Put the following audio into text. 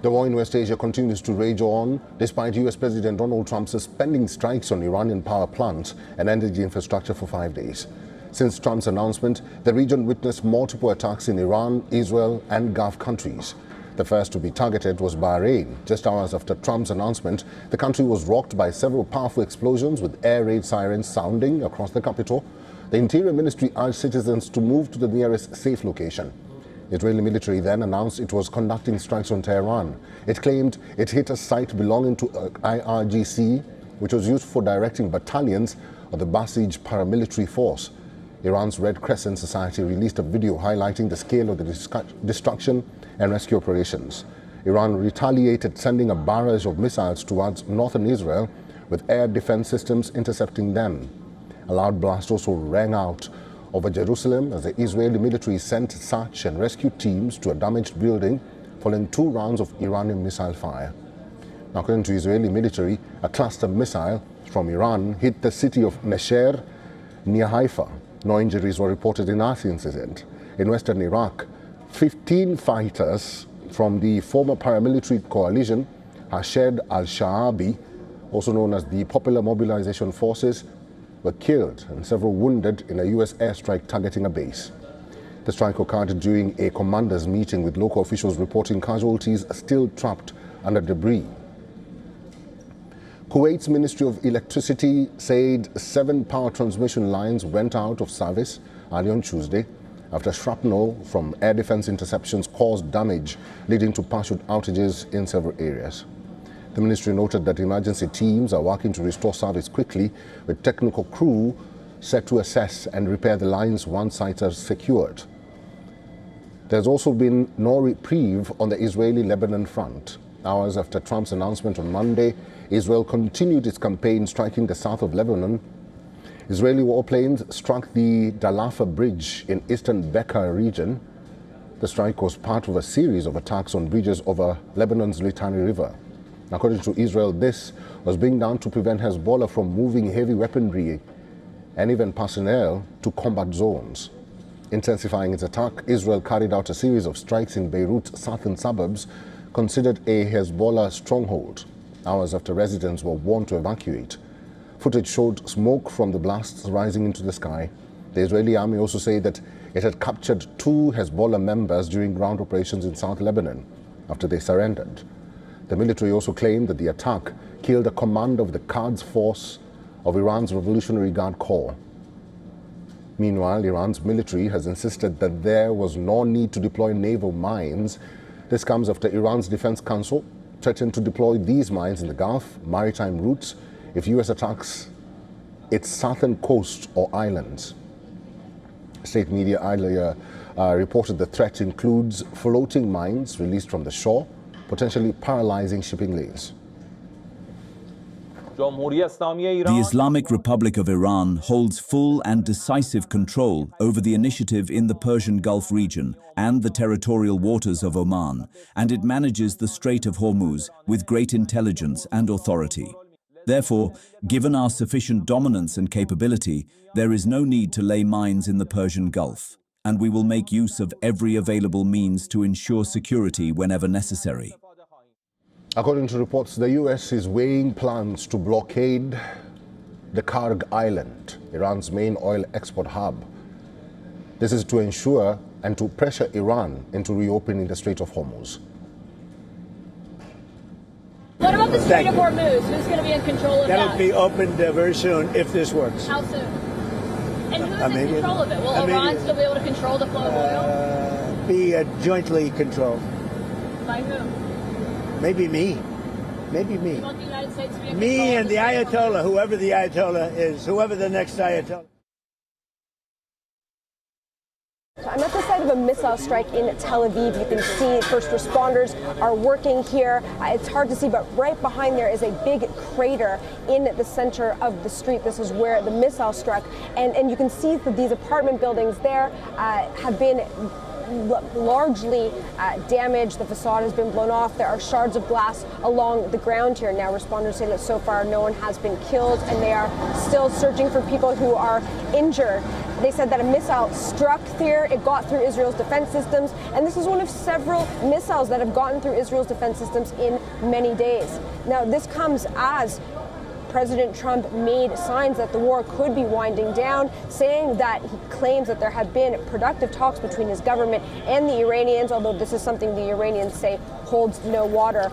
The war in West Asia continues to rage on despite US President Donald Trump suspending strikes on Iranian power plants and energy infrastructure for 5 days. Since Trump's announcement, the region witnessed multiple attacks in Iran, Israel and Gulf countries. The first to be targeted was Bahrain. Just hours after Trump's announcement, the country was rocked by several powerful explosions with air raid sirens sounding across the capital. The Interior Ministry urged citizens to move to the nearest safe location. The Israeli military then announced it was conducting strikes on Tehran. It claimed it hit a site belonging to IRGC, which was used for directing battalions of the Basij paramilitary force. Iran's Red Crescent Society released a video highlighting the scale of the destruction and rescue operations. Iran retaliated, sending a barrage of missiles towards northern Israel, with air defense systems intercepting them. A loud blast also rang out over Jerusalem as the Israeli military sent search and rescue teams to a damaged building following 2 rounds of Iranian missile fire. Now, according to Israeli military, a cluster missile from Iran hit the city of Mesher near Haifa. No injuries were reported in that incident. In western Iraq, 15 fighters from the former paramilitary coalition Hashed al-Sha'abi, also known as the Popular Mobilization Forces, were killed and several wounded in a US airstrike targeting a base. The strike occurred during a commanders' meeting, with local officials reporting casualties still trapped under debris. Kuwait's Ministry of Electricity said 7 power transmission lines went out of service early on Tuesday after shrapnel from air defense interceptions caused damage, leading to partial outages in several areas. The ministry noted that emergency teams are working to restore service quickly, with technical crew set to assess and repair the lines once sites are secured. There's also been no reprieve on the Israeli-Lebanon front. Hours after Trump's announcement on Monday, Israel continued its campaign striking the south of Lebanon. Israeli warplanes struck the Dalafa Bridge in eastern Bekaa region. The strike was part of a series of attacks on bridges over Lebanon's Litani River. According to Israel, this was being done to prevent Hezbollah from moving heavy weaponry and even personnel to combat zones. Intensifying its attack, Israel carried out a series of strikes in Beirut's southern suburbs, considered a Hezbollah stronghold, hours after residents were warned to evacuate. Footage showed smoke from the blasts rising into the sky. The Israeli army also said that it had captured 2 Hezbollah members during ground operations in South Lebanon after they surrendered. The military also claimed that the attack killed a commander of the Quds force of Iran's Revolutionary Guard Corps. Meanwhile, Iran's military has insisted that there was no need to deploy naval mines. This comes after Iran's Defense Council threatened to deploy these mines in the Gulf maritime routes if US attacks its southern coast or islands. State media earlier reported the threat includes floating mines released from the shore, potentially paralyzing shipping lanes. The Islamic Republic of Iran holds full and decisive control over the initiative in the Persian Gulf region and the territorial waters of Oman, and it manages the Strait of Hormuz with great intelligence and authority. Therefore, given our sufficient dominance and capability, there is no need to lay mines in the Persian Gulf, and we will make use of every available means to ensure security whenever necessary. According to reports, the US is weighing plans to blockade the Karg Island, Iran's main oil export hub. This is to ensure and to pressure Iran into reopening the Strait of Hormuz. What about the Strait of Hormuz? Who's going to be in control of that? That'll be opened very soon if this works. How soon? And who's in control of it? Will Iran still be able to control the flow of oil? Be jointly controlled. By who? Maybe me. Maybe me. You want the United States to be in Me control and the Ayatollah, whoever the Ayatollah is, whoever the next Ayatollah. I'm at the site of a missile strike in Tel Aviv. You can see first responders are working here. It's hard to see, but right behind there is a big crater in the center of the street. This is where the missile struck. And you can see that these apartment buildings there have been largely damaged. The facade has been blown off. There are shards of glass along the ground here. Now, responders say that so far no one has been killed, and they are still searching for people who are injured. They said that a missile struck there, it got through Israel's defense systems, and this is one of several missiles that have gotten through Israel's defense systems in many days. Now, this comes as President Trump made signs that the war could be winding down, saying that he claims that there have been productive talks between his government and the Iranians, although this is something the Iranians say holds no water.